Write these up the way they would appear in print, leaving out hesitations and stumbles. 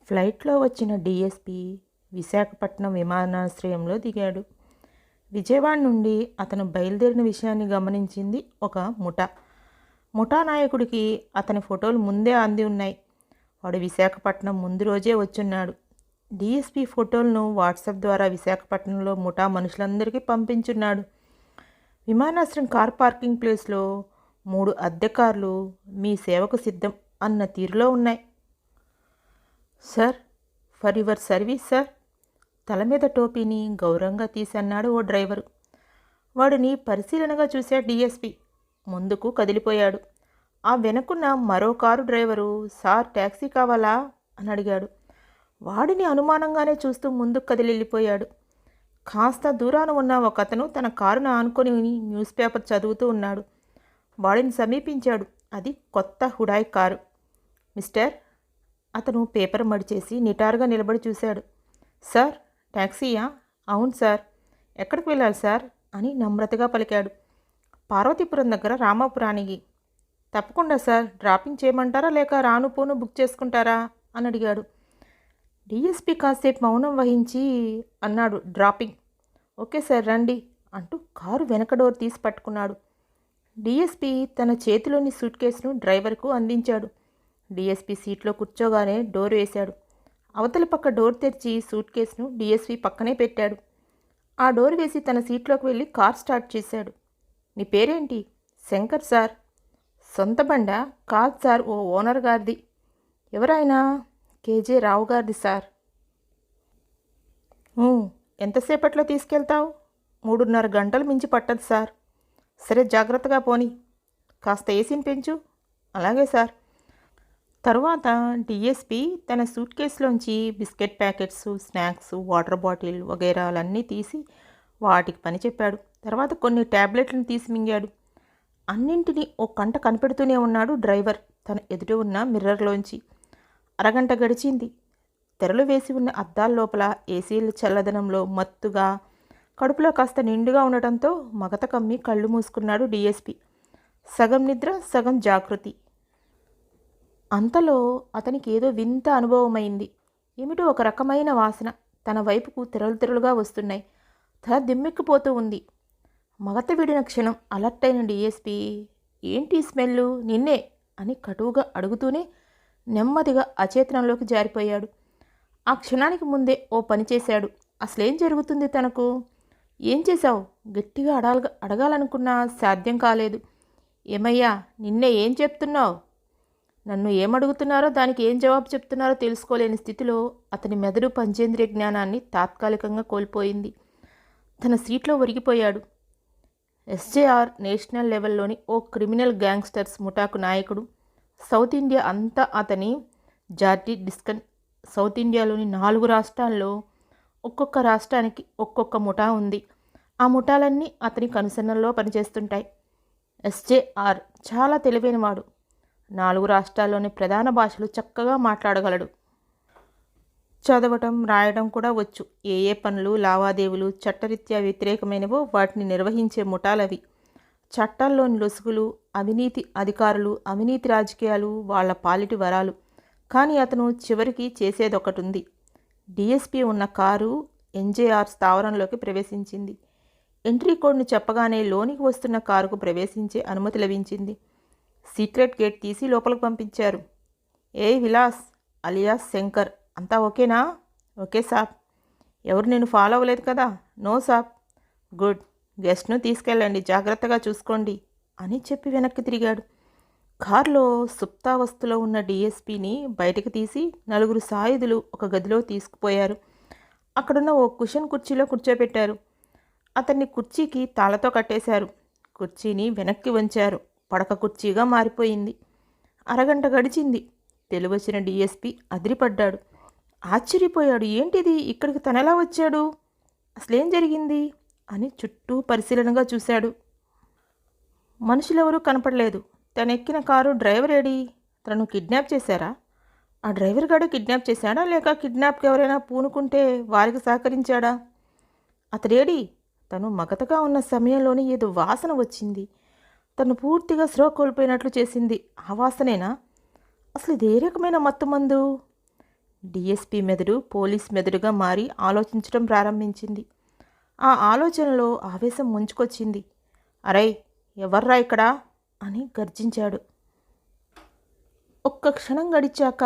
ఫ్లైట్లో వచ్చిన డీఎస్పీ విశాఖపట్నం విమానాశ్రయంలో దిగాడు. విజయవాడ నుండి అతను బయలుదేరిన విషయాన్ని గమనించింది ఒక ముఠా నాయకుడికి అతని ఫోటోలు ముందే అంది ఉన్నాయి. వాడు విశాఖపట్నం ముందు రోజే వచ్చున్నాడు. డీఎస్పీ ఫోటోలను వాట్సాప్ ద్వారా విశాఖపట్నంలో ముఠా మనుషులందరికీ పంపించున్నాడు. విమానాశ్రయం కార్ పార్కింగ్ ప్లేస్లో 3 అద్దె కార్లు మీ సేవకు సిద్ధం అన్న తీరులో ఉన్నాయి. Sir, for your service sir. తల మీద టోపీని గౌరవంగా తీసన్నాడు ఓ డ్రైవరు. వాడిని పరిశీలనగా చూశాడు డీఎస్పీ. ముందుకు కదిలిపోయాడు. ఆ వెనుకున్న మరో కారు డ్రైవరు, సార్ ట్యాక్సీ కావాలా అని అడిగాడు. వాడిని అనుమానంగానే చూస్తూ ముందుకు కదిలిపోయాడు. కాస్త దూరాన ఉన్న ఒకతను తన కారును ఆనుకొని న్యూస్ పేపర్ చదువుతూ ఉన్నాడు. వాడిని సమీపించాడు. అది కొత్త హుడాయ్ కారు. మిస్టర్, అతను పేపర్ మడిచేసి నిటారుగా నిలబడి చూశాడు. సార్, ట్యాక్సీయా? అవును సార్. ఎక్కడికి వెళ్ళాలి సార్ అని నమ్రతగా పలికాడు. పార్వతీపురం దగ్గర రామాపురానికి. తప్పకుండా సార్. డ్రాపింగ్ చేయమంటారా లేక రాను పోను బుక్ చేసుకుంటారా అని అడిగాడు. డీఎస్పీ కాసేపు మౌనం వహించి అన్నాడు, డ్రాపింగ్. ఓకే సార్, రండి అంటూ కారు వెనక డోర్ తీసి పట్టుకున్నాడు. డీఎస్పీ తన చేతిలోని సూట్ కేసును డ్రైవర్కు అందించాడు. డీఎస్పీ సీట్లో కూర్చోగానే డోర్ వేశాడు. అవతలి పక్క డోర్ తెరిచి సూట్ కేసును డీఎస్పీ పక్కనే పెట్టాడు. ఆ డోర్ వేసి తన సీట్లోకి వెళ్ళి కార్ స్టార్ట్ చేశాడు. నీ పేరేంటి? శంకర్ సార్. సొంత బండా? కాదు సార్, ఓ ఓనర్ గారిది. ఎవరైనా? కేజే రావు గారిది సార్. ఎంతసేపట్లో తీసుకెళ్తావు? 3:30 గంటలు మించి పట్టదు సార్. సరే, జాగ్రత్తగా పోని. కాస్త ఏసీని పెంచు. అలాగే సార్. తరువాత డీఎస్పీ తన సూట్ కేసులోంచి biscuit packets, snacks, water bottle వగైరాలన్నీ తీసి వాటికి పని చెప్పాడు. తర్వాత కొన్ని ట్యాబ్లెట్లను తీసి మింగాడు. అన్నింటినీ ఓ కంట కనిపెడుతూనే ఉన్నాడు డ్రైవర్ తన ఎదుట ఉన్న మిర్రర్లోంచి. అరగంట గడిచింది. తెరలు వేసి ఉన్న అద్దాల లోపల ఏసీల చల్లదనంలో మత్తుగా, కడుపులో కాస్త నిండుగా ఉండటంతో మగత కమ్మి కళ్ళు మూసుకున్నాడు డీఎస్పీ. సగం నిద్ర, సగం జాగృతి. అంతలో అతనికి ఏదో వింత అనుభవమైంది. ఏమిటో ఒక రకమైన వాసన తన వైపుకు తెరలుగా వస్తున్నాయి. తల దిమ్మెక్కిపోతూ ఉంది. మగత విడిన క్షణం అలర్ట్ అయిన డీఎస్పీ, ఏంటి స్మెల్లు? నిన్నే అని కటువుగా అడుగుతూనే నెమ్మదిగా అచేతనంలోకి జారిపోయాడు. ఆ క్షణానికి ముందే ఓ పని చేశాడు. అసలేం జరుగుతుంది తనకు? ఏం చేశావు? గట్టిగా అడగాలనుకున్నా సాధ్యం కాలేదు. ఏమయ్యా, నిన్నే ఏం చెప్తున్నావు? నన్ను ఏమడుగుతున్నారో దానికి ఏం జవాబు చెప్తున్నారో తెలుసుకోలేని స్థితిలో అతని మెదడు పంచేంద్రియ జ్ఞానాన్ని తాత్కాలికంగా కోల్పోయింది. తన సీట్లో ఒరిగిపోయాడు. ఎస్జేఆర్ నేషనల్ లెవెల్లోని ఓ క్రిమినల్ గ్యాంగ్స్టర్స్ ముఠాకు నాయకుడు. సౌత్ ఇండియా అంతా అతని జార్డిస్కన్. సౌత్ ఇండియాలోని 4 రాష్ట్రాల్లో ఒక్కొక్క రాష్ట్రానికి ఒక్కొక్క ముఠా ఉంది. ఆ ముఠాలన్నీ అతని కనుసన్నల్లో పనిచేస్తుంటాయి. ఎస్జేఆర్ చాలా తెలివైనవాడు. 4 రాష్ట్రాల్లోని ప్రధాన భాషలు చక్కగా మాట్లాడగలడు. చదవటం, రాయడం కూడా వచ్చు. ఏ పనులు, లావాదేవీలు చట్టరీత్యా వ్యతిరేకమైనవో వాటిని నిర్వహించే ముఠాలవి. చట్టాల్లోని లొసుగులు, అవినీతి అధికారులు, అవినీతి రాజకీయాలు వాళ్ళ పాలిటి వరాలు. కానీ అతను చివరికి చేసేదొకటుంది. డీఎస్పీ ఉన్న కారు ఎన్జేఆర్ స్థావరంలోకి ప్రవేశించింది. ఎంట్రీ కోడ్ను చెప్పగానే లోనికి వస్తున్న కారుకు ప్రవేశించే అనుమతి లభించింది. సీక్రెట్ గేట్ తీసి లోపలికి పంపించారు. ఏ విలాస్ అలియాస్ శంకర్, అంతా ఓకేనా? ఓకే సాబ్. ఎవరు నేను ఫాలో అవ్వలేదు కదా? నో సాబ్. గుడ్. గెస్ట్ను తీసుకెళ్ళండి, జాగ్రత్తగా చూసుకోండి అని చెప్పి వెనక్కి తిరిగాడు. కారులో సుప్తావస్థలో ఉన్న డీఎస్పీని బయటకు తీసి 4 సాయుధులు ఒక గదిలో తీసుకుపోయారు. అక్కడున్న ఓ కుషన్ కుర్చీలో కూర్చోబెట్టారు. అతన్ని కుర్చీకి తాళతో కట్టేశారు. కుర్చీని వెనక్కి వంచారు. పడక కుర్చీగా మారిపోయింది. అరగంట గడిచింది. తెలివచ్చిన డీఎస్పీ అదిరిపడ్డాడు. ఆశ్చర్యపోయాడు. ఏంటిది? ఇక్కడికి తనెలా వచ్చాడు? అసలేం జరిగింది అని చుట్టూ పరిశీలనగా చూశాడు. మనుషులెవరూ కనపడలేదు. తనెక్కిన కారు డ్రైవర్ ఏడి? తనను కిడ్నాప్ చేశారా? ఆ డ్రైవర్ గాడే కిడ్నాప్ చేశాడా లేక కిడ్నాప్కి ఎవరైనా పూనుకుంటే వారికి సహకరించాడా? అతడేడి? తను మగతగా ఉన్న సమయంలోనే ఏదో వాసన వచ్చింది. తను పూర్తిగా స్పృహ కోల్పోయినట్లు చేసింది. ఆ వాసనేనా? అసలు ఇదే రకమైన మత్తుమందు? డిఎస్పీ మెదడు పోలీస్ మెదడుగా మారి ఆలోచించడం ప్రారంభించింది. ఆ ఆలోచనలో ఆవేశం ముంచుకొచ్చింది. అరే, ఎవర్రా ఇక్కడ అని గర్జించాడు. ఒక్క క్షణం గడిచాక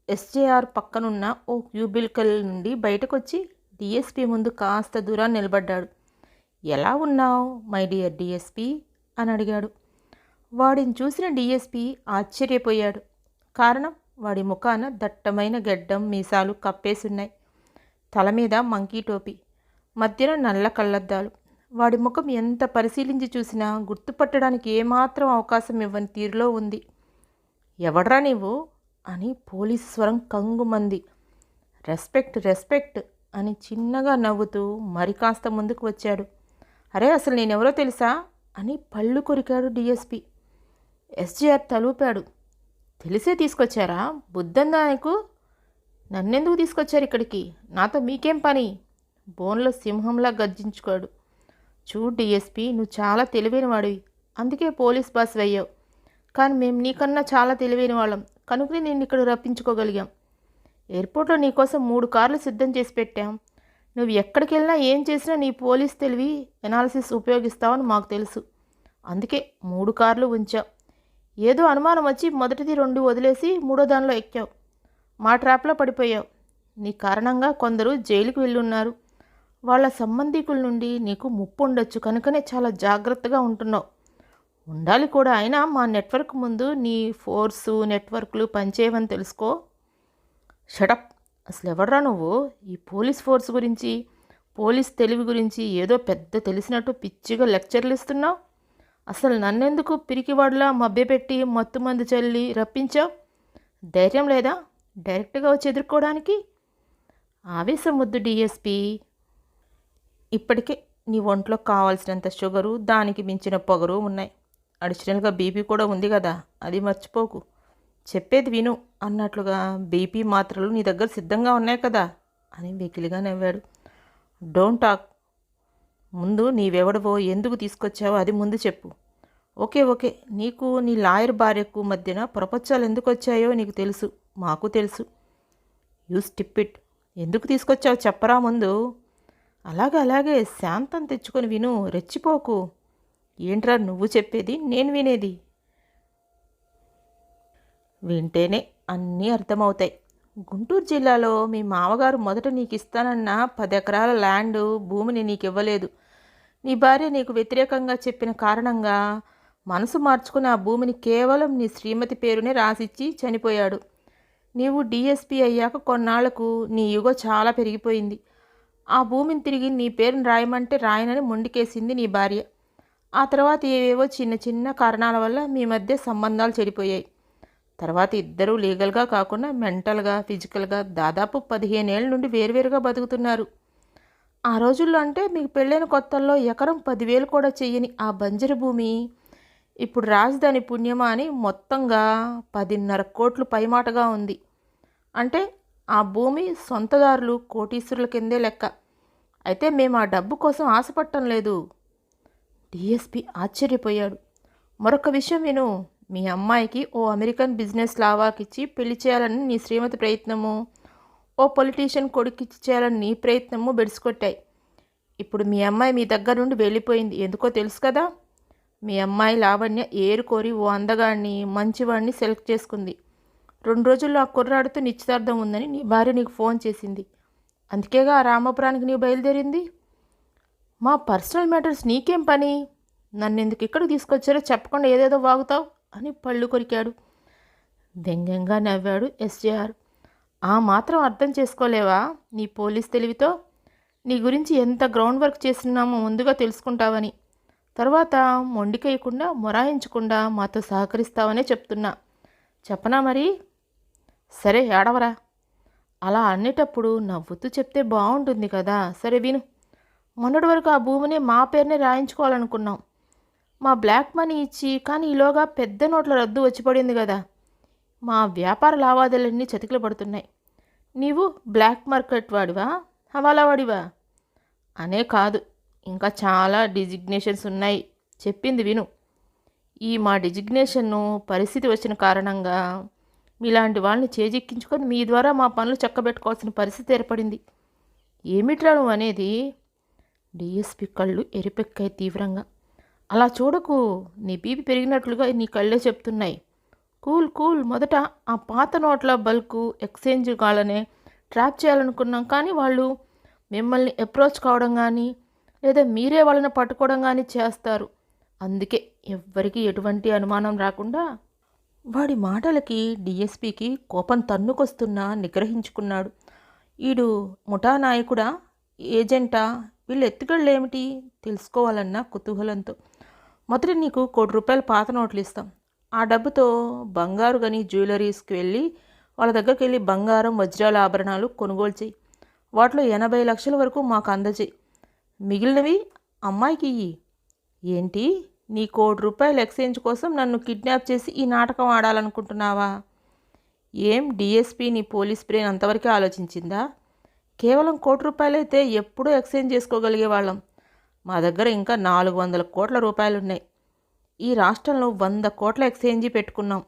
ఎస్జేఆర్ పక్కనున్న ఓ క్యూబికల్ నుండి బయటకొచ్చి డిఎస్పీ ముందు కాస్త దూరాన్ని నిలబడ్డాడు. ఎలా ఉన్నావు మై డియర్ డిఎస్పీ అని అడిగాడు. వాడిని చూసిన డిఎస్పీ ఆశ్చర్యపోయాడు. కారణం, వాడి ముఖాన దట్టమైన గెడ్డం మీసాలు కప్పేసున్నాయి. తల మీద మంకీ టోపీ, మధ్యన నల్ల కళ్ళద్దాలు. వాడి ముఖం ఎంత పరిశీలించి చూసినా గుర్తుపట్టడానికి ఏమాత్రం అవకాశం ఇవ్వని తీరులో ఉంది. ఎవడ్రా నీవు అని పోలీసు స్వరం కంగుమంది. రెస్పెక్ట్ రెస్పెక్ట్ అని చిన్నగా నవ్వుతూ మరి కాస్త ముందుకు వచ్చాడు. అరే, అసలు నేనెవరో తెలుసా అని పళ్ళు కొరికాడు డిఎస్పీ. ఎస్జీఆర్ తలూపాడు. తెలిసే తీసుకొచ్చారా? బుద్ధందా నీకు? నన్నెందుకు తీసుకొచ్చారు ఇక్కడికి? నాతో మీకేం పని? బోన్లో సింహంలా గర్జించుకోడు. చూడు డిఎస్పీ, నువ్వు చాలా తెలివైన వాడివి, అందుకే పోలీస్ బాస్ అయ్యావు. కానీ మేము నీకన్నా చాలా తెలివైన వాళ్ళం కనుకనే నేను ఇక్కడ రప్పించుకోగలిగాం. ఎయిర్పోర్ట్లో నీకోసం 3 కార్లు సిద్ధం చేసి పెట్టాం. నువ్వు ఎక్కడికి వెళ్ళినా ఏం చేసినా నీ పోలీస్ తెలివి ఎనాలిసిస్ ఉపయోగిస్తావని మాకు తెలుసు. అందుకే 3 కార్లు ఉంచావు. ఏదో అనుమానం వచ్చి మొదటిది 2 వదిలేసి 3వ దానిలో ఎక్కావు. మా ట్రాప్లో పడిపోయావు. నీ కారణంగా కొందరు జైలుకు వెళ్ళున్నారు. వాళ్ళ సంబంధికుల నుండి నీకు ముప్పు ఉండొచ్చు కనుకనే చాలా జాగ్రత్తగా ఉంటున్నావు. ఉండాలి కూడా. అయినా మా నెట్వర్క్ ముందు నీ ఫోర్సు నెట్వర్క్లు పనిచేయవని తెలుసుకో. షటప్. అసలు ఎవడ్రా నువ్వు? ఈ పోలీస్ ఫోర్స్ గురించి, పోలీస్ తెలివి గురించి ఏదో పెద్ద తెలిసినట్టు పిచ్చిగా లెక్చర్లు ఇస్తున్నావు. అసలు నన్నెందుకు పిరికివాడులా మభ్యపెట్టి మత్తుమందు చల్లి రప్పించావు? ధైర్యం లేదా డైరెక్ట్గా వచ్చి ఎదుర్కోవడానికి? ఆవేశం వద్దు డిఎస్పీ. ఇప్పటికే నీ ఒంట్లో కావాల్సినంత షుగరు, దానికి మించిన పొగరు ఉన్నాయి. అడిషనల్గా బీపీ కూడా ఉంది కదా, అది మర్చిపోకు. చెప్పేది విను అన్నట్లుగా బీపీ మాత్రలు నీ దగ్గర సిద్ధంగా ఉన్నాయి కదా అని వెకిలిగా నవ్వాడు. Don't talk. ముందు నీవెవడవో, ఎందుకు తీసుకొచ్చావో అది ముందు చెప్పు. ఓకే, నీకు నీ లాయర్ భార్యకు మధ్యన ప్రపంచాలు ఎందుకు వచ్చాయో నీకు తెలుసు, మాకు తెలుసు. యూ స్టిప్పిట్. ఎందుకు తీసుకొచ్చావు చెప్పరా ముందు. అలాగే శాంతం తెచ్చుకొని విను, రెచ్చిపోకు. ఏంట్రా నువ్వు చెప్పేది, నేను వినేది? వింటేనే అన్నీ అర్థమవుతాయి. గుంటూరు జిల్లాలో మీ మామగారు మొదట నీకు ఇస్తానన్న 10 ఎకరాల ల్యాండ్ భూమిని నీకు ఇవ్వలేదు. నీ భార్య నీకు వ్యతిరేకంగా చెప్పిన కారణంగా మనసు మార్చుకుని ఆ భూమిని కేవలం నీ శ్రీమతి పేరునే రాసిచ్చి చనిపోయాడు. నీవు డిఎస్పీ అయ్యాక కొన్నాళ్లకు నీ యుగో చాలా పెరిగిపోయింది. ఆ భూమిని తిరిగి నీ పేరుని రాయమంటే రాయనని మొండికేసింది నీ భార్య. ఆ తర్వాత ఏవేవో చిన్న కారణాల వల్ల మీ మధ్య సంబంధాలు చెడిపోయాయి. తర్వాత ఇద్దరూ లీగల్గా కాకుండా మెంటల్గా, ఫిజికల్గా దాదాపు 15 ఏళ్ళ నుండి వేరువేరుగా బతుకుతున్నారు. ఆ రోజుల్లో అంటే మీకు పెళ్ళైన కొత్తల్లో ఎకరం 10,000 కూడా చెయ్యని ఆ బంజరు భూమి ఇప్పుడు రాజధాని పుణ్యమా అని మొత్తంగా 10.5 కోట్లు పైమాటగా ఉంది. అంటే ఆ భూమి సొంతదారులు కోటీశ్వరుల కిందే లెక్క. అయితే మేము ఆ డబ్బు కోసం ఆశపడటం లేదు. డిఎస్పీ ఆశ్చర్యపోయాడు. మరొక విషయం విను. మీ అమ్మాయికి ఓ అమెరికన్ బిజినెస్ లావాకిచ్చి పెళ్లి చేయాలని నీ శ్రీమతి ప్రయత్నము, ఓ పొలిటీషియన్ కొడుకిచ్చి చేయాలని నీ ప్రయత్నము బెడిసికొట్టాయి. ఇప్పుడు మీ అమ్మాయి మీ దగ్గర నుండి వెళ్ళిపోయింది. ఎందుకో తెలుసు కదా. మీ అమ్మాయి లావణ్య ఏరుకోరి ఓ అందగాడిని, మంచివాడిని సెలెక్ట్ చేసుకుంది. 2 రోజుల్లో ఆ కుర్రాడితో నిశ్చితార్థం ఉందని నీ భార్య నీకు ఫోన్ చేసింది. అందుకేగా ఆ రామపురానికి నీవు బయలుదేరింది. మా పర్సనల్ మ్యాటర్స్ నీకేం పని? నన్ను ఎందుకు ఇక్కడికి తీసుకొచ్చారో చెప్పకుండా ఏదేదో వాగుతావు అని పళ్ళు కొరికాడు. వ్యంగ్యంగా నవ్వాడు ఎస్జేఆర్. ఆ మాత్రం అర్థం చేసుకోలేవా నీ పోలీస్ తెలివితో? నీ గురించి ఎంత గ్రౌండ్ వర్క్ చేస్తున్నామో ముందుగా తెలుసుకుంటావని. తర్వాత మొండికేయకుండా, మొరాయించకుండా మాతో సహకరిస్తావనే చెప్తున్నా. చెప్పనా మరి? సరే, ఏడవరా. అలా అనేటప్పుడు నవ్వుతూ చెప్తే బాగుంటుంది కదా. సరే విను. మొన్నటి వరకు ఆ భూమిని మా పేరునే రాయించుకోవాలనుకున్నాం. మా బ్లాక్ మనీ ఇచ్చి, కానీ ఈలోగా పెద్ద నోట్ల రద్దు వచ్చి పడింది కదా. మా వ్యాపార లావాదేవీలన్నీ చతికిల పడుతున్నాయి. నీవు బ్లాక్ మార్కెట్ వాడివా, హవాలా వాడివా అనే కాదు, ఇంకా చాలా డిజిగ్నేషన్స్ ఉన్నాయి. చెప్పింది విను. ఈ మా డిజిగ్నేషన్ను పరిస్థితి వచ్చిన కారణంగా మీలాంటి వాళ్ళని చేజిక్కించుకొని మీ ద్వారా మా పనులు చక్కబెట్టుకోవాల్సిన పరిస్థితి ఏర్పడింది. ఏమిట్రా నువ్వు అనేది? డిఎస్పి కళ్ళు ఎరిపెక్కాయి తీవ్రంగా. అలా చూడకు, నీ బీపీ పెరిగినట్లుగా నీ కళ్ళే చెప్తున్నాయి. Cool cool. మొదట ఆ పాత నోట్ల బల్కు ఎక్స్చేంజ్ వాళ్ళనే ట్రాప్ చేయాలనుకున్నాం, కానీ వాళ్ళు మిమ్మల్ని అప్రోచ్ కావడం కానీ లేదా మీరే వాళ్ళని పట్టుకోవడం కానీ చేస్తారు. అందుకే ఎవ్వరికీ ఎటువంటి అనుమానం రాకుండా. వాడి మాటలకి డిఎస్పికి కోపం తన్నుకొస్తున్నా నిగ్రహించుకున్నాడు. ఈడు ముఠా నాయకుడా, ఏజెంటా, వీళ్ళు ఎత్తుగడలేమిటి తెలుసుకోవాలన్న కుతూహలంతో. మొదట నీకు ₹1,00,00,000 పాత నోట్లు ఇస్తాం. ఆ డబ్బుతో బంగారు గని జ్యువెలరీస్కి వెళ్ళి వాళ్ళ దగ్గరికి వెళ్ళి బంగారం వజ్రాల ఆభరణాలు కొనుగోలు చేయి. వాటిలో 80 లక్షల వరకు మాకు అందజేయి. మిగిలినవి అమ్మాయికి ఇయ్యి. ఏంటి, నీ ₹1,00,00,000 ఎక్స్చేంజ్ కోసం నన్ను కిడ్నాప్ చేసి ఈ నాటకం ఆడాలనుకుంటున్నావా? ఏం డిఎస్పీ నీ పోలీస్ బ్రెయిన్ అంతవరకే ఆలోచించిందా? కేవలం ₹1,00,00,000 అయితే ఎప్పుడూ ఎక్స్చేంజ్ చేసుకోగలిగే వాళ్ళం. మా దగ్గర ఇంకా 400 కోట్ల రూపాయలున్నాయి. ఈ రాష్ట్రంలో 100 కోట్ల ఎక్స్చేంజీ పెట్టుకున్నాం.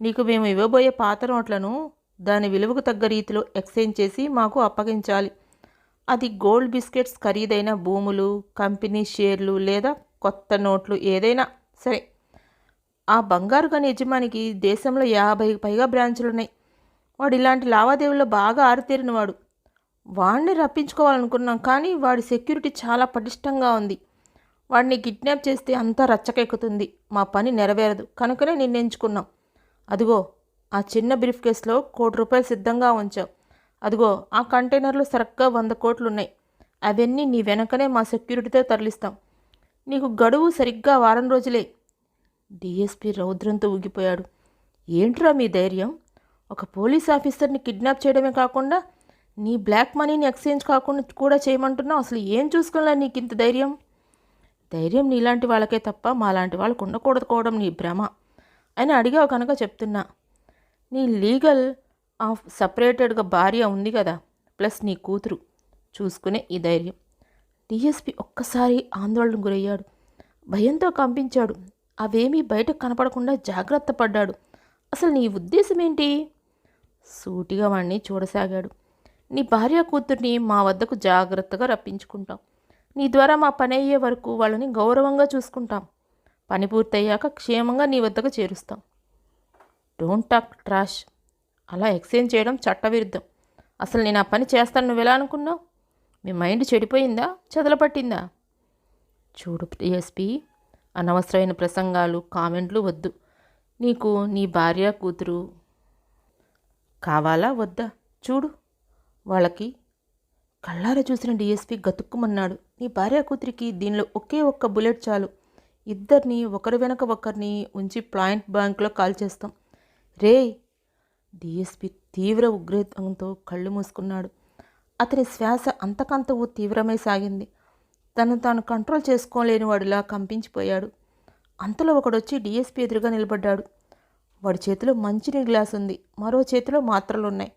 నీకు మేము ఇవ్వబోయే పాత నోట్లను దాని విలువకు తగ్గ రీతిలో ఎక్స్చేంజ్ చేసి మాకు అప్పగించాలి. అది గోల్డ్ బిస్కెట్స్, ఖరీదైన భూములు, కంపెనీ షేర్లు లేదా కొత్త నోట్లు ఏదైనా సరే. ఆ బంగారు గని యజమానికి దేశంలో 50కి పైగా బ్రాంచులున్నాయి. వాడు ఇలాంటి లావాదేవీల్లో బాగా ఆరితేరినవాడు. వాడిని రప్పించుకోవాలనుకున్నాం, కానీ వాడి సెక్యూరిటీ చాలా పటిష్టంగా ఉంది. వాడిని కిడ్నాప్ చేస్తే అంతా రచ్చకెక్కుతుంది, మా పని నెరవేరదు. కనుకనే నిన్నెంచుకున్నాం. అదిగో ఆ చిన్న బ్రీఫ్ కేసులో ₹1,00,00,000 సిద్ధంగా ఉంచాం. అదిగో ఆ కంటైనర్లో సరిగ్గా 100 కోట్లు ఉన్నాయి. అవన్నీ నీ వెనకనే మా సెక్యూరిటీతో తరలిస్తాం. నీకు గడువు సరిగ్గా వారం రోజులే. డిఎస్పీ రౌద్రంతో ఊగిపోయాడు. ఏంట్రా మీ ధైర్యం? ఒక పోలీస్ ఆఫీసర్ని కిడ్నాప్ చేయడమే కాకుండా నీ బ్లాక్ మనీని ఎక్స్చేంజ్ కాకుండా కూడా చేయమంటున్నావు. అసలు ఏం చూసుకోలే నీకు ఇంత ధైర్యం? ధైర్యం నీలాంటి వాళ్ళకే తప్ప మాలాంటి వాళ్ళకు ఉండకూడదుకోవడం నీ భ్రమ అని అడిగావు కనుక చెప్తున్నా. నీ లీగల్ ఆఫ్ సపరేటెడ్గా భార్య ఉంది కదా, ప్లస్ నీ కూతురు, చూసుకునే ఈ ధైర్యం. డిఎస్పీ ఒక్కసారి ఆందోళనకు గురయ్యాడు. భయంతో కంపించాడు. అవేమీ బయటకు కనపడకుండా జాగ్రత్త పడ్డాడు. అసలు నీ ఉద్దేశం ఏంటి? సూటిగా వాణ్ణి చూడసాగాడు. నీ భార్య కూతుర్ని మా వద్దకు జాగ్రత్తగా రప్పించుకుంటాం. నీ ద్వారా మా పని అయ్యే వరకు వాళ్ళని గౌరవంగా చూసుకుంటాం. పని పూర్తయ్యాక క్షేమంగా నీ వద్దకు చేరుస్తాం. Don't talk trash. అలా ఎక్స్చేంజ్ చేయడం చట్టవిరుద్ధం. అసలు నేను ఆ పని చేస్తాను నువ్వు ఎలా అనుకున్నావు? మీ మైండ్ చెడిపోయిందా, చదలపట్టిందా? చూడు డిఎస్పీ, అనవసరమైన ప్రసంగాలు, కామెంట్లు వద్దు. నీకు నీ భార్య కూతురు కావాలా వద్దా? చూడు వాళ్ళకి. కళ్ళారా చూసిన డిఎస్పీ గతుక్కుమన్నాడు. నీ భార్య కూతురికి దీనిలో ఒకే ఒక్క బుల్లెట్ చాలు. ఇద్దరిని ఒకరి వెనక ఒకరిని ఉంచి పాయింట్ బ్యాంక్లో కాల్ చేస్తాం. రే! డిఎస్పీ తీవ్ర ఉగ్రేతంతో కళ్ళు మూసుకున్నాడు. అతని శ్వాస అంతకంతవు తీవ్రమై సాగింది. తను తాను కంట్రోల్ చేసుకోలేని వాడిలా కంపించిపోయాడు. అంతలో ఒకడొచ్చి డిఎస్పీ ఎదురుగా నిలబడ్డాడు. వాడి చేతిలో మంచినీళ్ళ గ్లాస్ ఉంది, మరో చేతిలో మాత్రలున్నాయి.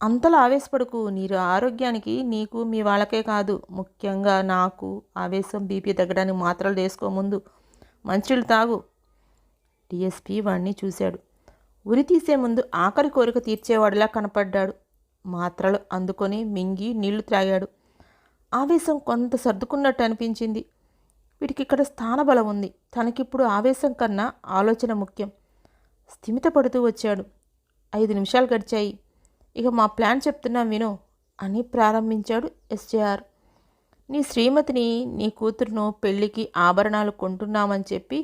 అంతలా ఆవేశపడుకు. నీరు ఆరోగ్యానికి, నీకు మీ వాళ్ళకే కాదు, ముఖ్యంగా నాకు ఆవేశం, బీపీ తగ్గడానికి మాత్రలు వేసుకోముందు మంచినీళ్ళు తాగు. డిఎస్పీ వాడిని చూశాడు. ఉరి తీసే ముందు ఆఖరి కోరిక తీర్చేవాడిలా కనపడ్డాడు. మాత్రలు అందుకొని మింగి నీళ్లు త్రాగాడు. ఆవేశం కొంత సర్దుకున్నట్టు అనిపించింది. వీడికి ఇక్కడ స్థానబలం ఉంది. తనకిప్పుడు ఆవేశం కన్నా ఆలోచన ముఖ్యం. స్థిమితపడుతూ వచ్చాడు. 5 నిమిషాలు గడిచాయి. ఇక మా ప్లాన్ చెప్తున్నాం విను అని ప్రారంభించాడు ఎస్జేఆర్. నీ శ్రీమతిని, నీ కూతురును పెళ్లికి ఆభరణాలు కొంటున్నామని చెప్పి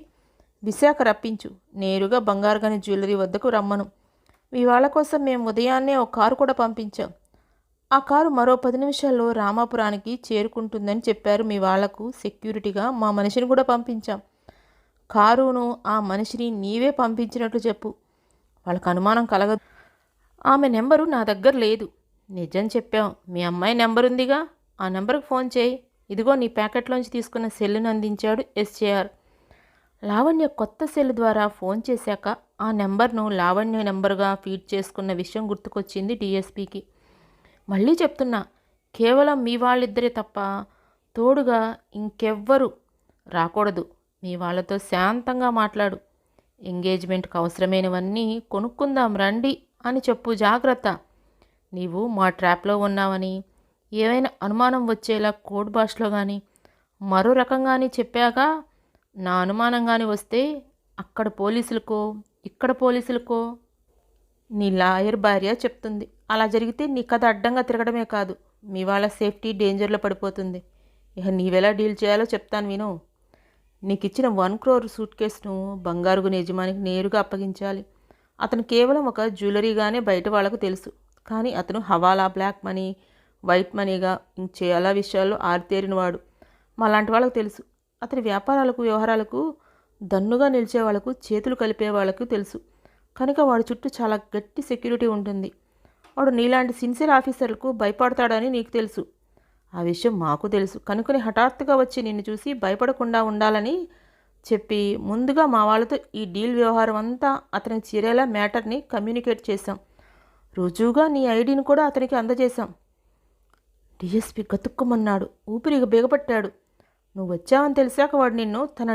విశాఖ రప్పించు. నేరుగా బంగారు గని జ్యువెలరీ వద్దకు రమ్మను. మీ వాళ్ళ కోసం మేము ఉదయాన్నే ఒక కారు కూడా పంపించాం. ఆ కారు మరో 10 నిమిషాల్లో రామాపురానికి చేరుకుంటుందని చెప్పారు మీ వాళ్లకు. సెక్యూరిటీగా మా మనిషిని కూడా పంపించాం. కారును, ఆ మనిషిని నీవే పంపించినట్లు చెప్పు. వాళ్ళకు అనుమానం కలగదు. ఆమె నెంబరు నా దగ్గర లేదు. నిజం చెప్పాం. మీ అమ్మాయి నెంబర్ ఉందిగా, ఆ నెంబర్కి ఫోన్ చేయి. ఇదిగో నీ ప్యాకెట్లోంచి తీసుకున్న సెల్లును అందించాడు ఎస్జేఆర్. లావణ్య కొత్త సెల్ ద్వారా ఫోన్ చేశాక ఆ నెంబర్ను లావణ్య నెంబర్గా ఫీడ్ చేసుకున్న విషయం గుర్తుకొచ్చింది డిఎస్పీకి. మళ్ళీ చెప్తున్నా, కేవలం మీ వాళ్ళిద్దరే తప్ప తోడుగా ఇంకెవ్వరూ రాకూడదు. మీ వాళ్ళతో శాంతంగా మాట్లాడు. ఎంగేజ్మెంట్కి అవసరమైనవన్నీ కొనుక్కుందాం రండి అని చెప్పు. జాగ్రత్త. నీవు మా ట్రాప్లో ఉన్నావని ఏవైనా అనుమానం వచ్చేలా కోడ్ భాషలో కానీ మరో రకంగాని చెప్పాక నా అనుమానం కానీ వస్తే అక్కడ పోలీసులకో ఇక్కడ పోలీసులకో నీ లాయర్ భార్య చెప్తుంది. అలా జరిగితే నీ కథ అడ్డంగా తిరగడమే కాదు, మీ వాళ్ళ సేఫ్టీ డేంజర్లో పడిపోతుంది. ఇక నీవెలా డీల్ చేయాలో చెప్తాను విను. నీకు ఇచ్చిన 1 crore సూట్ కేసును బంగారు గని యజమానికి నేరుగా అప్పగించాలి. అతను కేవలం ఒక జ్యువెలరీగానే బయట వాళ్ళకు తెలుసు, కానీ అతను హవాలా, బ్లాక్ మనీ, వైట్ మనీగా చాలా విషయాల్లో ఆరితేరినవాడు. మాలాంటి వాళ్ళకు తెలుసు. అతని వ్యాపారాలకు, వ్యవహారాలకు దన్నుగా నిలిచే వాళ్లకు, చేతులు కలిపే వాళ్ళకు తెలుసు. కనుక వాడి చుట్టూ చాలా గట్టి సెక్యూరిటీ ఉంటుంది. వాడు నీలాంటి సిన్సియర్ ఆఫీసర్లకు భయపడతాడని నీకు తెలుసు. ఆ విషయం మాకు తెలుసు. కనుకొని హఠాత్తుగా వచ్చి నిన్ను చూసి భయపడకుండా ఉండాలని చెప్పి ముందుగా మా వాళ్ళతో ఈ డీల్ వ్యవహారం అంతా అతనికి చేరేలా మ్యాటర్ని కమ్యూనికేట్ చేశాం. రుజువుగా నీ ఐడిని కూడా అతనికి అందజేశాం. డిఎస్పి గతుక్కుమన్నాడు. ఊపిరిగా బిగపట్టాడు. నువ్వు వచ్చావని తెలిసాక వాడు నిన్ను తన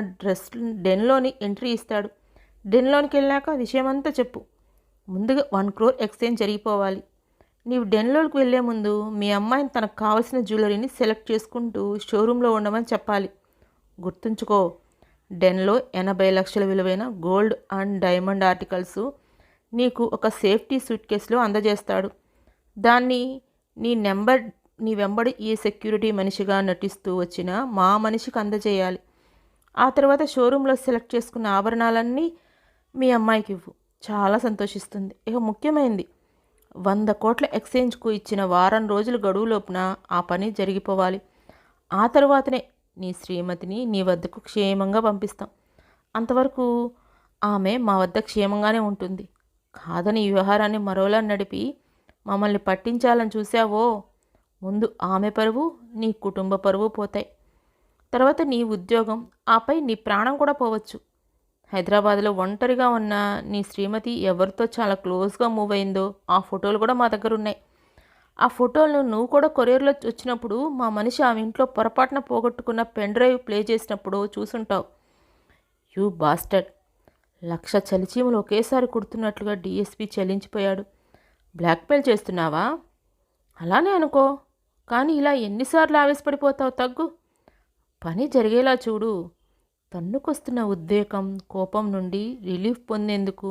డెన్లోని ఎంట్రీ ఇస్తాడు. డెన్లోనికి వెళ్ళాక విషయమంతా చెప్పు. ముందుగా 1 crore ఎక్స్చేంజ్ జరిగిపోవాలి. నీవు డెన్లోకి వెళ్లే ముందు మీ అమ్మాయిని తనకు కావలసిన జ్యువెలరీని సెలెక్ట్ చేసుకుంటూ షోరూంలో ఉండమని చెప్పాలి. గుర్తుంచుకో, డెన్లో 80 లక్షల విలువైన గోల్డ్ అండ్ డైమండ్ ఆర్టికల్స్ నీకు ఒక సేఫ్టీ సూట్ కేసులో అందజేస్తాడు. దాన్ని నీ వెంబడి ఈ సెక్యూరిటీ మనిషిగా నటిస్తూ వచ్చిన మా మనిషికి అందజేయాలి. ఆ తర్వాత షోరూంలో సెలెక్ట్ చేసుకున్న ఆభరణాలన్నీ మీ అమ్మాయికి ఇవ్వు. చాలా సంతోషిస్తుంది. ఇక ముఖ్యమైనది, 100 కోట్ల ఎక్స్చేంజ్కు ఇచ్చిన వారం రోజుల గడువు లోపున ఆ పని జరిగిపోవాలి. ఆ తర్వాతనే నీ శ్రీమతిని నీ వద్దకు క్షేమంగా పంపిస్తాం. అంతవరకు ఆమె మా వద్ద క్షేమంగానే ఉంటుంది. కాదని ఈ వ్యవహారాన్ని మరోలా నడిపి మమ్మల్ని పట్టించాలని చూసావో, ముందు ఆమె పరువు, నీ కుటుంబ పరువు పోతాయి. తర్వాత నీ ఉద్యోగం, ఆపై నీ ప్రాణం కూడా పోవచ్చు. హైదరాబాద్లో ఒంటరిగా ఉన్న నీ శ్రీమతి ఎవరితో చాలా క్లోజ్గా మూవ్ అయిందో ఆ ఫోటోలు కూడా మా దగ్గర ఉన్నాయి. ఆ ఫోటోలను నువ్వు కూడా కొరియర్లో వచ్చినప్పుడు మా మనిషి ఆమె ఇంట్లో పొరపాటున పోగొట్టుకున్న పెన్ డ్రైవ్ ప్లే చేసినప్పుడు చూసుంటావు. You bastard. 1,00,000 చలిచీమలు ఒకేసారి కుడుతున్నట్లుగా డిఎస్పి చలించిపోయాడు. బ్లాక్మెయిల్ చేస్తున్నావా? అలానే అనుకో, కానీ ఇలా ఎన్నిసార్లు ఆవేశపడిపోతావు? తగ్గు. పని జరిగేలా చూడు. తన్నుకొస్తున్న ఉద్వేగం, కోపం నుండి రిలీఫ్ పొందేందుకు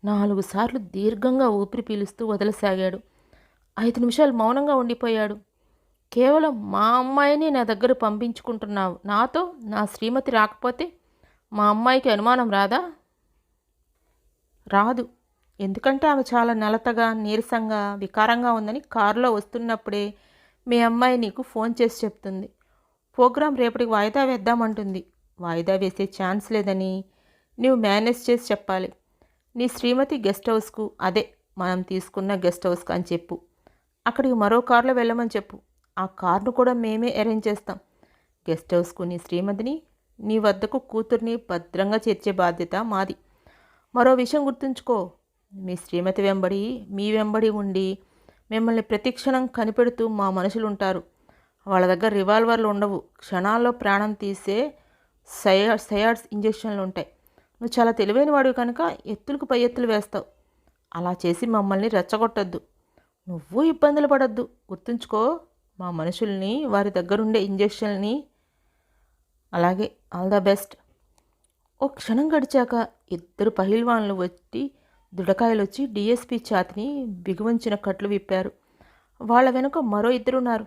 4 సార్లు దీర్ఘంగా ఊపిరి పీలుస్తూ వదలసాగాడు. 5 నిమిషాలు మౌనంగా ఉండిపోయాడు. కేవలం మా అమ్మాయిని నా దగ్గర పంపించుకుంటున్నావు. నాతో నా శ్రీమతి రాకపోతే మా అమ్మాయికి అనుమానం రాదా? రాదు. ఎందుకంటే ఆమె చాలా నలతగా, నీరసంగా, వికారంగా ఉందని కారులో వస్తున్నప్పుడే మీ అమ్మాయి నీకు ఫోన్ చేసి చెప్తుంది. ప్రోగ్రాం రేపటికి వాయిదా వేద్దామంటుంది. వాయిదా వేసే ఛాన్స్ లేదని నీవు మేనేజ్ చేసి చెప్పాలి. నీ శ్రీమతి గెస్ట్ హౌస్కు, అదే మనం తీసుకున్న గెస్ట్ హౌస్కు అని చెప్పు. అక్కడికి మరో కారులో వెళ్ళమని చెప్పు. ఆ కార్ను కూడా మేమే అరేంజ్ చేస్తాం. గెస్ట్ హౌస్కు నీ శ్రీమతిని, నీ వద్దకు కూతుర్ని భద్రంగా చేర్చే బాధ్యత మాది. మరో విషయం గుర్తుంచుకో, మీ శ్రీమతి వెంబడి, మీ వెంబడి ఉండి మిమ్మల్ని ప్రతిక్షణం కనిపెడుతూ మా మనుషులు ఉంటారు. వాళ్ళ దగ్గర రివాల్వర్లు ఉండవు. క్షణాల్లో ప్రాణం తీసే సయాడ్స్ ఇంజెక్షన్లు ఉంటాయి. నువ్వు చాలా తెలివైన వాడివి కనుక ఎత్తులకు పై ఎత్తులు వేస్తావు. అలా చేసి మమ్మల్ని రెచ్చగొట్టద్దు. నువ్వు ఇబ్బందులు పడద్దు. గుర్తుంచుకో, మా మనుషుల్ని, వారి దగ్గరుండే ఇంజెక్షన్ని. అలాగే, ఆల్ ద బెస్ట్. ఓ క్షణం గడిచాక 2 పహిల్వాన్లు వచ్చి దుడకాయలు వచ్చి డిఎస్పి ఛాతిని బిగువంచిన కట్లు విప్పారు. వాళ్ళ వెనుక మరో 2 ఉన్నారు.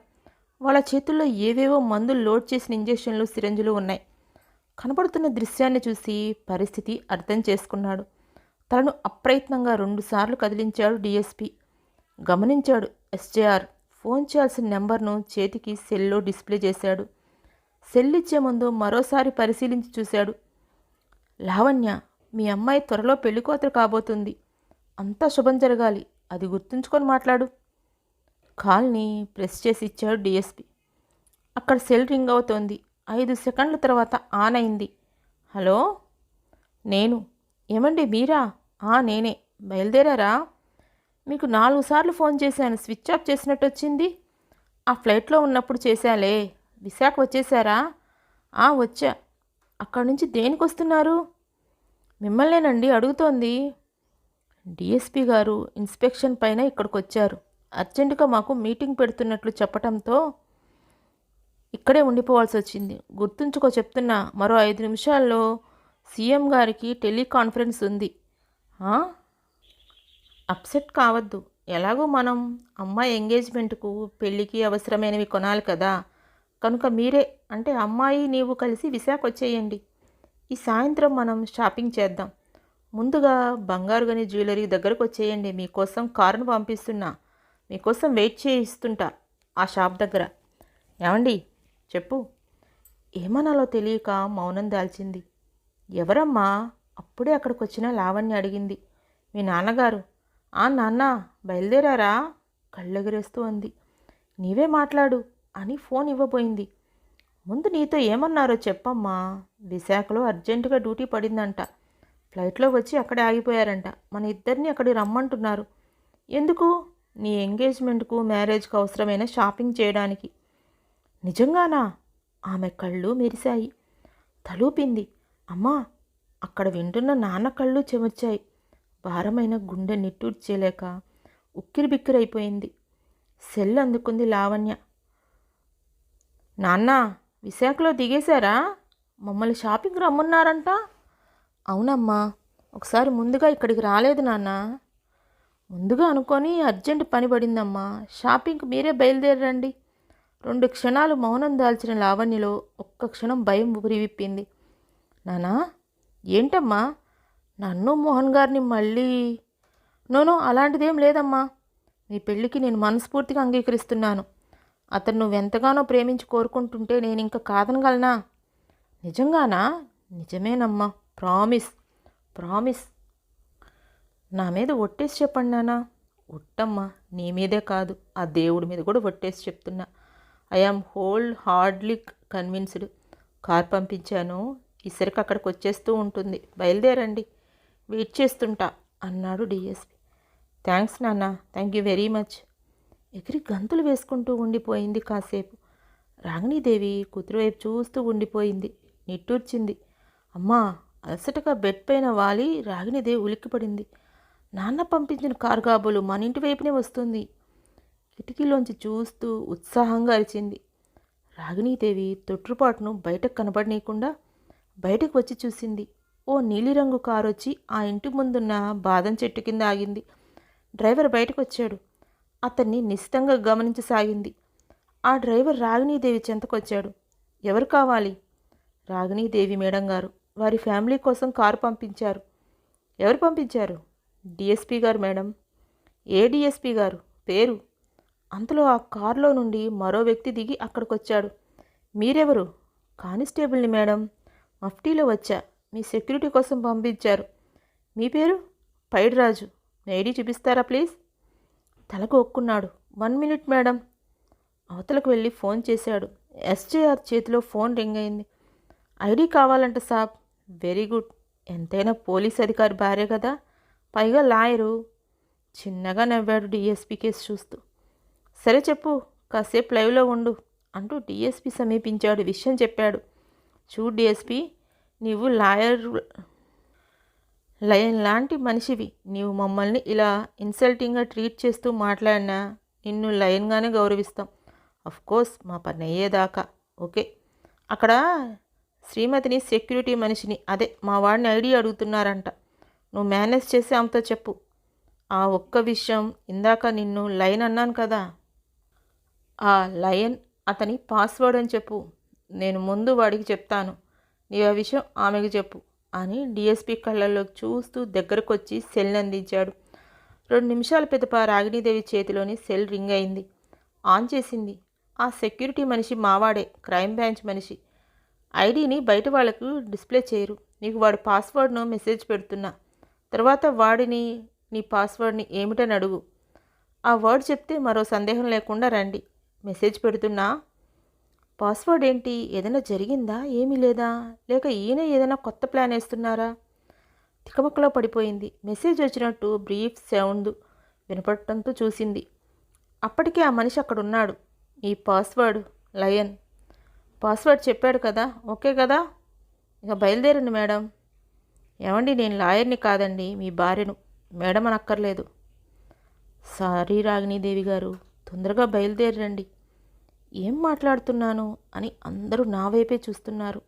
వాళ్ళ చేతుల్లో ఏవేవో మందులు లోడ్ చేసిన ఇంజెక్షన్లు, సిరంజులు ఉన్నాయి. కనబడుతున్న దృశ్యాన్ని చూసి పరిస్థితి అర్థం చేసుకున్నాడు. తలను అప్రయత్నంగా 2 సార్లు కదిలించాడు డిఎస్పి. గమనించాడు ఎస్జేఆర్. ఫోన్ చేయాల్సిన నెంబర్ను చేతికి సెల్లో డిస్ప్లే చేశాడు. సెల్ ఇచ్చే ముందు మరోసారి పరిశీలించి చూశాడు. లావణ్య, మీ అమ్మాయి త్వరలో పెళ్లికోతలు కాబోతుంది. అంతా శుభం జరగాలి. అది గుర్తుంచుకొని మాట్లాడు. కాల్ని ప్రెస్ చేసి ఇచ్చాడు డిఎస్పి. అక్కడ సెల్ రింగ్ అవుతోంది. 5 సెకండ్ల తర్వాత ఆన్ అయింది. హలో, నేను. ఏమండి మీరా? నేనే. బయలుదేరారా? మీకు 4 సార్లు ఫోన్ చేశాను. స్విచ్ ఆఫ్ చేసినట్టు వచ్చింది. ఆ ఫ్లైట్లో ఉన్నప్పుడు చేశాలే. విశాఖ వచ్చేసారా? వచ్చా. అక్కడి నుంచి దేనికి వస్తున్నారు? మిమ్మల్నేనండి అడుగుతోంది. డిఎస్పి గారు ఇన్స్పెక్షన్ పైన ఇక్కడికి వచ్చారు. అర్జెంటుగా మాకు మీటింగ్ పెడుతున్నట్లు చెప్పటంతో ఇక్కడే ఉండిపోవాల్సి వచ్చింది. గుర్తుంచుకో చెప్తున్నా, మరో 5 నిమిషాల్లో సీఎం గారికి టెలికాన్ఫరెన్స్ ఉంది. ఆ? అప్సెట్ కావద్దు. ఎలాగో మనం అమ్మాయి ఎంగేజ్మెంట్కు పెళ్ళికి అవసరమైనవి కొనాలి కదా. కనుక మీరే అంటే అమ్మాయి నీవు కలిసి విశాఖ వచ్చేయండి. ఈ సాయంత్రం మనం షాపింగ్ చేద్దాం. ముందుగా బంగారు గని జ్యువెలరీ దగ్గరకు వచ్చేయండి. మీకోసం కారును పంపిస్తున్నా. మీకోసం వెయిట్ చేయిస్తుంటా ఆ షాప్ దగ్గర. ఏమండి చెప్పు. ఏమనాలో తెలియక మౌనం దాల్చింది. ఎవరమ్మా? అప్పుడే అక్కడికి వచ్చిన లావణ్య అడిగింది. మీ నాన్నగారు. ఆ నాన్న బయలుదేరారా? కళ్ళెగరేస్తూ అంది. నీవే మాట్లాడు అని ఫోన్ ఇవ్వబోయింది. ముందు నీతో ఏమన్నారో చెప్పమ్మా. విశాఖలో అర్జెంటుగా డ్యూటీ పడిందంట. ఫ్లైట్లో వచ్చి అక్కడే ఆగిపోయారంట. మన ఇద్దరిని అక్కడికి రమ్మంటున్నారు. ఎందుకు? నీ ఎంగేజ్మెంట్కు మ్యారేజ్కు అవసరమైన షాపింగ్ చేయడానికి. నిజంగానా? ఆమె కళ్ళు మెరిశాయి. తలూపింది. అమ్మా. అక్కడ వింటున్న నాన్న కళ్ళు చెమర్చాయి. భారమైన గుండె నిట్టూర్చేలేక ఉక్కిరిబిక్కిరైపోయింది. సెల్ అందుకుంది లావణ్య. నాన్న విశాఖలో దిగేశారా? మమ్మల్ని షాపింగ్ రమ్మన్నారంట. అవునమ్మా. ఒకసారి ముందుగా ఇక్కడికి రాలేదు నాన్న. ముందుగా అనుకొని అర్జెంట్ పని పడిందమ్మా. షాపింగ్కి మీరే బయలుదేరండి. 2 క్షణాలు మౌనం దాల్చిన లావణ్యలో ఒక్క క్షణం భయం ఊరివిప్పింది. నానా ఏంటమ్మా? నన్ను మోహన్ గారిని మళ్ళీ? నోనో అలాంటిదేం లేదమ్మా. నీ పెళ్ళికి నేను మనస్ఫూర్తిగా అంగీకరిస్తున్నాను. అతను నువ్వెంతగానో ప్రేమించి కోరుకుంటుంటే నేను ఇంకా కాదనగలనా? నిజంగానా? నిజమేనమ్మా. ప్రామిస్. ప్రామిస్. నా మీద ఒట్టేసి చెప్పండి నాన్న. ఒట్టమ్మా. నీ మీదే కాదు, ఆ దేవుడి మీద కూడా ఒట్టేసి చెప్తున్నా. I am whole hardly convinced. Car పంపించాను. ఈసరికి అక్కడికి వచ్చేస్తూ ఉంటుంది. బయలుదేరండి. వెయిట్ చేస్తుంటా అన్నాడు డిఎస్పి. థ్యాంక్స్ నాన్న. Thank you very much. ఎగిరి గంతులు వేసుకుంటూ ఉండిపోయింది కాసేపు. రాగిణీదేవి కూతురు వైపు చూస్తూ ఉండిపోయింది. నిట్టూర్చింది. అమ్మా. అలసటగా బెడ్ పైన వాలి రాగిణీదేవి ఉలిక్కిపడింది. నాన్న పంపించిన కారు కాబోలు మన ఇంటి వైపునే వస్తుంది. కిటికీలోంచి చూస్తూ ఉత్సాహంగా అరిచింది. రాగిణీదేవి తొట్రుపాటును బయటకు కనబడనీయకుండా బయటకు వచ్చి చూసింది. ఓ నీలిరంగు కారు వచ్చి ఆ ఇంటి ముందున్న బాదం చెట్టు కింద ఆగింది. డ్రైవర్ బయటకు వచ్చాడు. అతన్ని నిశితంగా గమనించసాగింది. ఆ డ్రైవర్ రాగిణీదేవి చెంతకొచ్చాడు. ఎవరు కావాలి? రాగిణీదేవి మేడం గారు. వారి ఫ్యామిలీ కోసం కారు పంపించారు. ఎవరు పంపించారు? డిఎస్పి గారు మేడం. ఏ డిఎస్పి గారు? పేరు. అంతలో ఆ కారులో నుండి మరో వ్యక్తి దిగి అక్కడికొచ్చాడు. మీరెవరు? కానిస్టేబుల్ని మేడం. మఫ్టీలో వచ్చా. మీ సెక్యూరిటీ కోసం పంపించారు. మీ పేరు? పైడిరాజు. మీ ఐడి చూపిస్తారా ప్లీజ్? తలకు ఒక్కున్నాడు. 1 మినిట్ మేడం. అవతలకు వెళ్ళి ఫోన్ చేశాడు. ఎస్జేఆర్ చేతిలో ఫోన్ రింగ్ అయింది. ఐడి కావాలంట సాబ్. Very good. ఎంతైనా పోలీస్ అధికారి భార్య కదా, పైగా లాయరు. చిన్నగా నవ్వాడు డిఎస్పి కేసు చూస్తూ. సరే చెప్పు, కాసేపు లైవ్లో ఉండు అంటూ డిఎస్పి సమీపించాడు. విషయం చెప్పాడు. చూడు డిఎస్పి, నీవు లయన్ లాంటి మనిషివి. నీవు మమ్మల్ని ఇలా ఇన్సల్టింగ్గా ట్రీట్ చేస్తూ మాట్లాడినా నిన్ను లయన్గానే గౌరవిస్తాం. కోర్స్ మా పని అయ్యేదాకా. ఓకే. అక్కడ శ్రీమతిని సెక్యూరిటీ మనిషిని, అదే మా వాడిని ఐడి అడుగుతున్నారంట. నువ్వు మేనేజ్ చేసి ఆమెతో చెప్పు. ఆ ఒక్క విషయం, ఇందాక నిన్ను లయన్ అన్నాను కదా, ఆ లయన్ అతని పాస్వర్డ్ అని చెప్పు. నేను ముందు వాడికి చెప్తాను. నీవు ఆ విషయం ఆమెకు చెప్పు అని డిఎస్పి కళ్ళల్లోకి చూస్తూ దగ్గరకొచ్చి సెల్ అందించాడు. 2 నిమిషాల పిదప రాగిణీదేవి చేతిలోని సెల్ రింగ్ అయింది. ఆన్ చేసింది. ఆ సెక్యూరిటీ మనిషి మావాడే, క్రైమ్ బ్రాంచ్ మనిషి. ఐడిని బయట వాళ్లకు డిస్ప్లే చేయరు. నీకు వాడి పాస్వర్డ్ను మెసేజ్ పెడుతున్నా. తర్వాత వాడిని నీ పాస్వర్డ్ని ఏమిటని అడుగు. ఆ వర్డ్ చెప్తే మరో సందేహం లేకుండా రండి. మెసేజ్ పెడుతున్నా. పాస్వర్డ్ ఏంటి? ఏదైనా జరిగిందా? ఏమీ లేదా? లేక ఈయన ఏదైనా కొత్త ప్లాన్ వేస్తున్నారా? తికమకలో పడిపోయింది. మెసేజ్ వచ్చినట్టు బ్రీఫ్ సౌండ్ వినపడటంతో చూసింది. అప్పటికే ఆ మనిషి అక్కడున్నాడు. ఈ పాస్వర్డ్ లయన్. పాస్వర్డ్ చెప్పాడు కదా, ఓకే కదా? ఇక బయలుదేరండి మేడం. ఏమండి, నేను లాయర్ని కాదండి, మీ భార్యను. మేడం అనక్కర్లేదు. సారీ రాగిణీదేవి గారు, తొందరగా బయలుదేరండి. ఏం మాట్లాడుతున్నాను అని అందరూ నా వైపే చూస్తున్నారు.